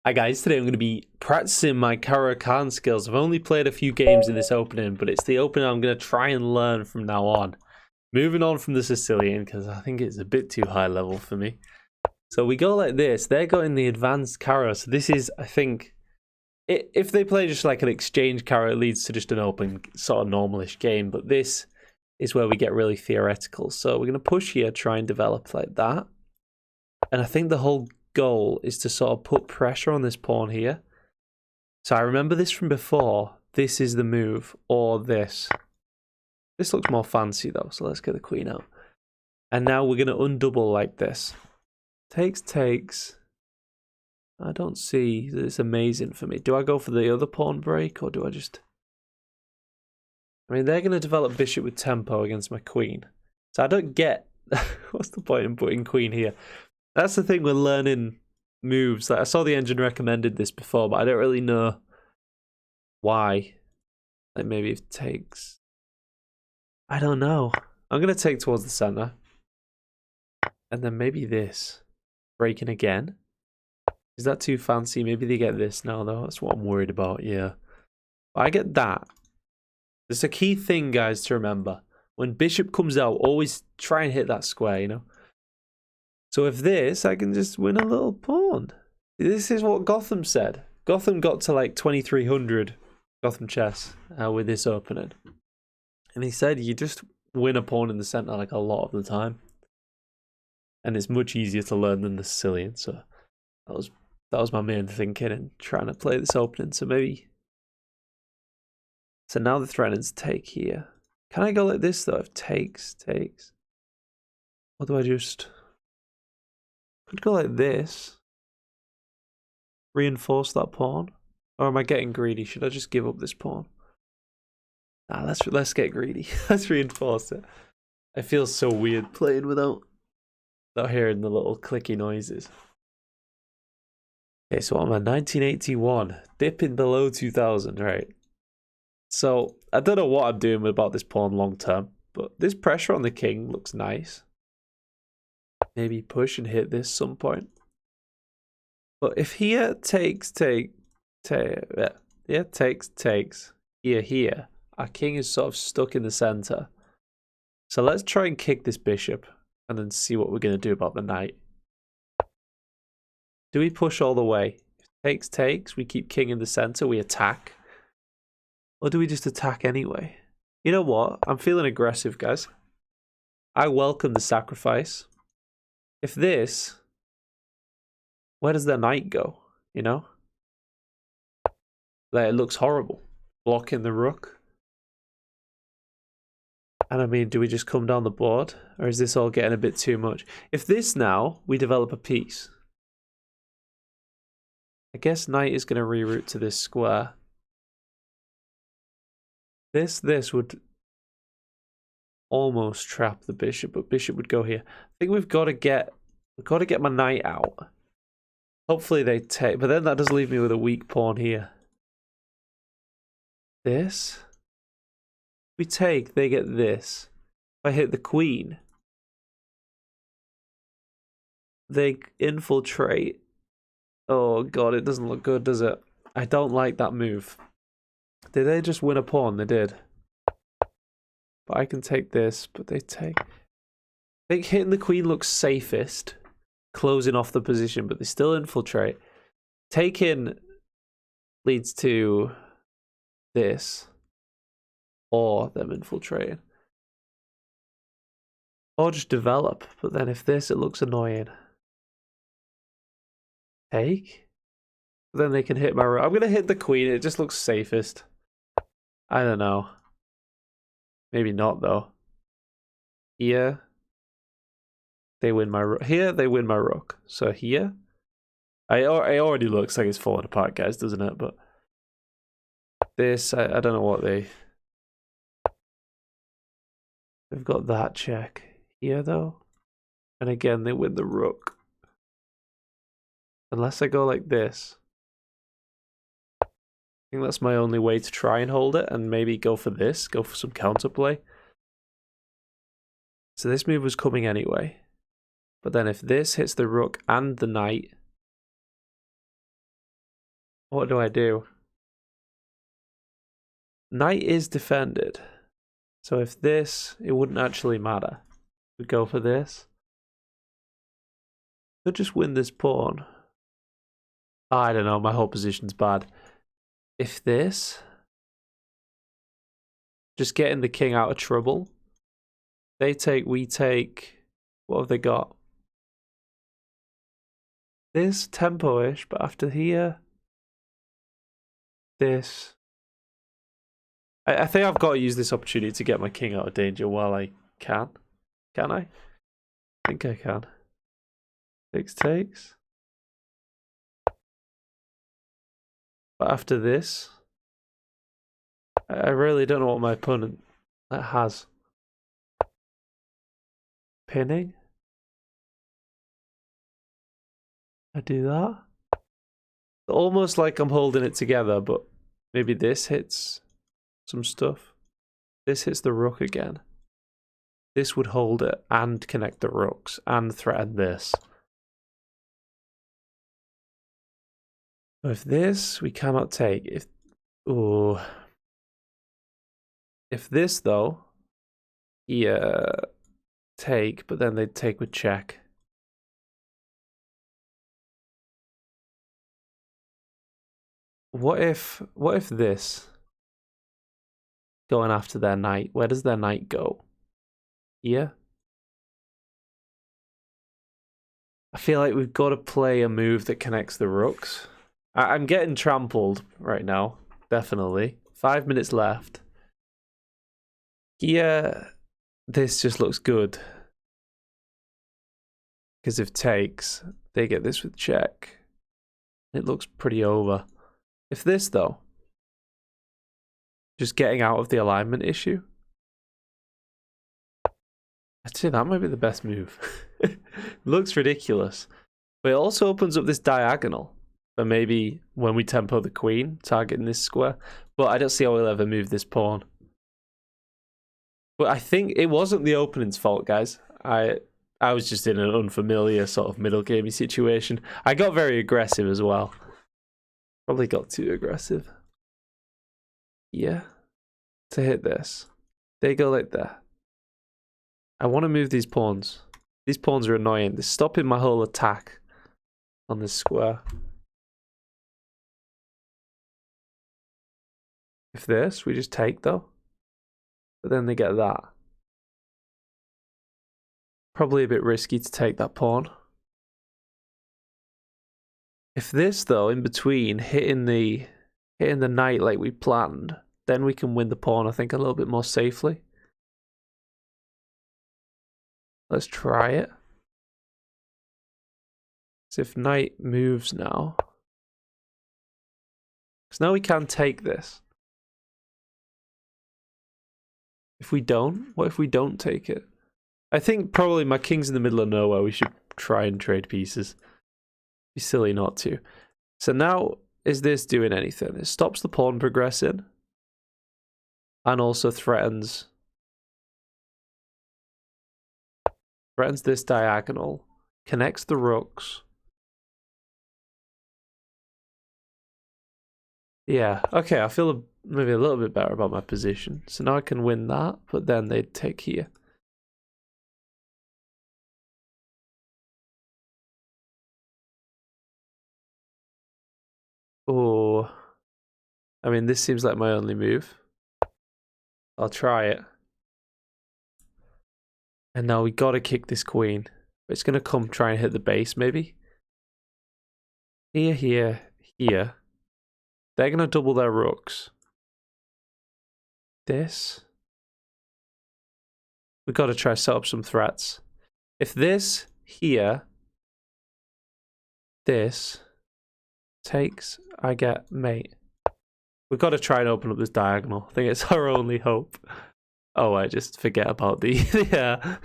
Hi guys, today I'm going to be practicing my Caro kann skills. I've only played a few games in this opening, but it's the opening I'm going to try and learn from now on. Moving on from the Sicilian, because I think it's a bit too high level for me. So we go like this. They're going the advanced Caro. So this is, I think, if they play just like an exchange Caro, it leads to just an open, sort of normalish game. But this is where we get really theoretical. So we're going to push here, try and develop like that. And I think the whole goal is to sort of put pressure on this pawn here. So I remember this from before. This is the move, or this. This looks more fancy though, so let's get the queen out. And now we're going to undouble like this. Takes, takes. I don't see that it's amazing for me. Do I go for the other pawn break, or do I just... I mean, they're going to develop bishop with tempo against my queen. So I don't get... What's the point in putting queen here? That's the thing with learning moves. Like, I saw the engine recommended this before, but I don't really know why. Like maybe it takes... I don't know. I'm going to take towards the center. And then maybe this. Breaking again. Is that too fancy? Maybe they get this now, though. That's what I'm worried about, yeah. But I get that. There's a key thing, guys, to remember. When bishop comes out, always try and hit that square, you know? So if this, I can just win a little pawn. This is what Gotham said. Gotham got to like 2300 Gotham chess with this opening. And he said you just win a pawn in the center like a lot of the time. And it's much easier to learn than the Sicilian. So that was my main thinking in trying to play this opening. So maybe... So now the threatening to take here. Can I go like this though? If takes, takes. Or do I just... Could go like this. Reinforce that pawn. Or am I getting greedy? Should I just give up this pawn? Nah, let's get greedy. Let's reinforce it. I feel so weird playing without hearing the little clicky noises. Okay, so I'm at 1981. Dipping below 2000, right? So I don't know what I'm doing about this pawn long term, but this pressure on the king looks nice. Maybe push and hit this some point. But if here takes, takes, here, our king is sort of stuck in the center. So let's try and kick this bishop and then see what we're going to do about the knight. Do we push all the way? If takes, takes, we keep king in the center, we attack. Or do we just attack anyway? You know what? I'm feeling aggressive, guys. I welcome the sacrifice. If this... Where does the knight go? You know? Like, it looks horrible. Blocking the rook. And I mean, do we just come down the board? Or is this all getting a bit too much? If this now, we develop a piece. I guess knight is going to reroute to this square. This would almost trap the bishop, but bishop would go here. I think we've got to get my knight out. Hopefully they take, but then that does leave me with a weak pawn here. This. We take, they get this. If I hit the queen, they infiltrate. Oh god, it doesn't look good, does it? I don't like that move. Did they just win a pawn? They did. But I can take this, but they take... I think hitting the queen looks safest. Closing off the position, but they still infiltrate. Taking leads to this. Or them infiltrating. Or just develop. But then if this, it looks annoying. Take? But then they can hit my rook. I'm going to hit the queen. It just looks safest. I don't know. Maybe not, though. Here. They win my rook. Here, they win my rook. So here. It already looks like it's falling apart, guys, doesn't it? But this, I don't know what they've got that check. Here, though. And again, they win the rook. Unless I go like this. I think that's my only way to try and hold it. And maybe go for this. Go for some counterplay. So this move was coming anyway. But then if this hits the rook and the knight, What do I do? Knight is defended. So if this, it wouldn't actually matter. We go for this. Could just win this pawn. I don't know, my whole position's bad. If this, just getting the king out of trouble. They take, we take. What have they got? This tempo-ish, but after here, this. I think I've got to use this opportunity to get my king out of danger while I can. Can I? I think I can. Takes. But after this, I really don't know what my opponent has. Pinning. I do that. Almost like I'm holding it together, but maybe this hits some stuff. This hits the rook again. This would hold it and connect the rooks and threaten this. If this we cannot take, if this though, take, but then they'd take with check. What if this going after their knight? Where does their knight go? Here? I feel like we've got to play a move that connects the rooks. I'm getting trampled right now, definitely. 5 minutes left. Here, this just looks good. Because if takes, they get this with check. It looks pretty over. If this, though, just getting out of the alignment issue, I'd say that might be the best move. It looks ridiculous. But it also opens up this diagonal. But maybe when we tempo the queen, targeting this square. But I don't see how we'll ever move this pawn. But I think it wasn't the opening's fault, guys. I was just in an unfamiliar sort of middle gamey situation. I got very aggressive as well. Probably got too aggressive. Yeah. To hit this. They go like that. I want to move these pawns. These pawns are annoying. They're stopping my whole attack on this square. If this, we just take though. But then they get that. Probably a bit risky to take that pawn. If this though, in between, hitting the knight like we planned, then we can win the pawn, I think, a little bit more safely. Let's try it. So if knight moves now. Because now we can take this. If we don't, what if we don't take it? I think probably my king's in the middle of nowhere. We should try and trade pieces. Be silly not to. So now, is this doing anything? It stops the pawn progressing. And also threatens this diagonal. Connects the rooks. Yeah, okay, I feel maybe a little bit better about my position. So now I can win that, but then they'd take here. Oh, I mean, this seems like my only move. I'll try it. And now we gotta kick this queen. It's gonna come try and hit the base, maybe. Here. They're gonna double their rooks. This. We gotta try to set up some threats. If this here, this takes, I get mate. We've got to try and open up this diagonal. I think it's our only hope. Oh, I just forget about the yeah,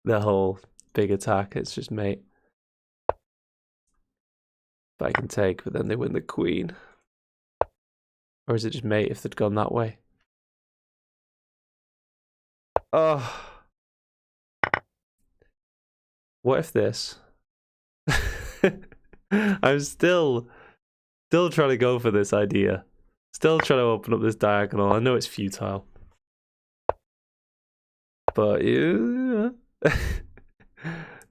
the whole big attack. It's just mate. But I can take, but then they win the queen. Or is it just mate if they'd gone that way? Oh. What if this? I'm still Still trying to go for this idea. Still trying to open up this diagonal. I know it's futile. But yeah.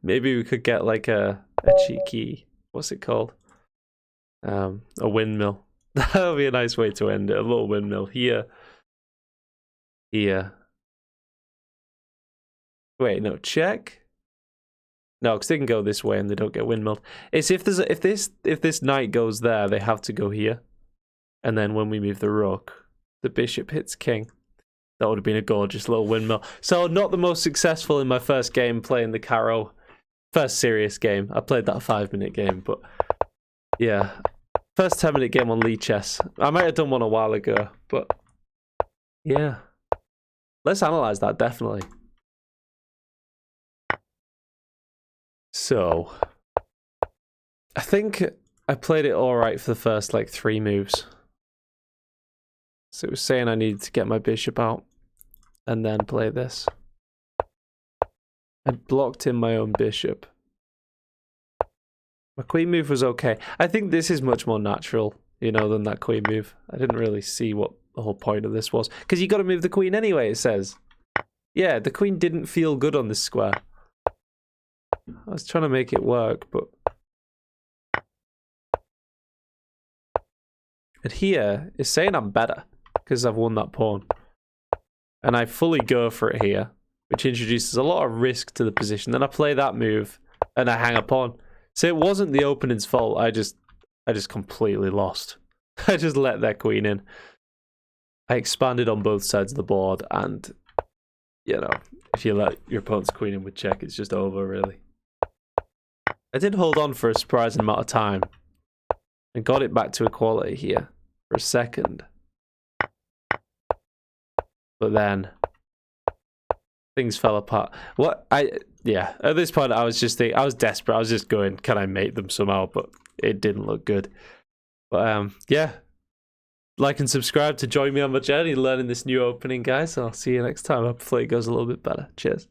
Maybe we could get like a cheeky, what's it called? A windmill. That would be a nice way to end it. A little windmill here. Here. Wait, no, check. No, because they can go this way and they don't get windmilled. It's if this knight goes there, they have to go here. And then when we move the rook, the bishop hits king. That would have been a gorgeous little windmill. So not the most successful in my first game playing the Caro. First serious game. I played that 5-minute game, but yeah. First 10-minute game on Lichess. I might have done one a while ago, but yeah. Let's analyze that, definitely. So, I think I played it alright for the first, like, 3 moves. So it was saying I needed to get my bishop out and then play this. I blocked in my own bishop. My queen move was okay. I think this is much more natural, you know, than that queen move. I didn't really see what the whole point of this was. Because you got to move the queen anyway, it says. Yeah, the queen didn't feel good on this square. I was trying to make it work, but... And here, it's saying I'm better, because I've won that pawn. And I fully go for it here, which introduces a lot of risk to the position. Then I play that move, and I hang a pawn. So it wasn't the opening's fault, I just completely lost. I just let that queen in. I expanded on both sides of the board, and, you know, if you let your opponent's queen in with check, it's just over, really. I did hold on for a surprising amount of time, and got it back to equality here for a second. But then things fell apart. Yeah, at this point I was desperate. I was just going, can I mate them somehow? But it didn't look good. But yeah. Like and subscribe to join me on my journey learning this new opening, guys. I'll see you next time. Hopefully it goes a little bit better. Cheers.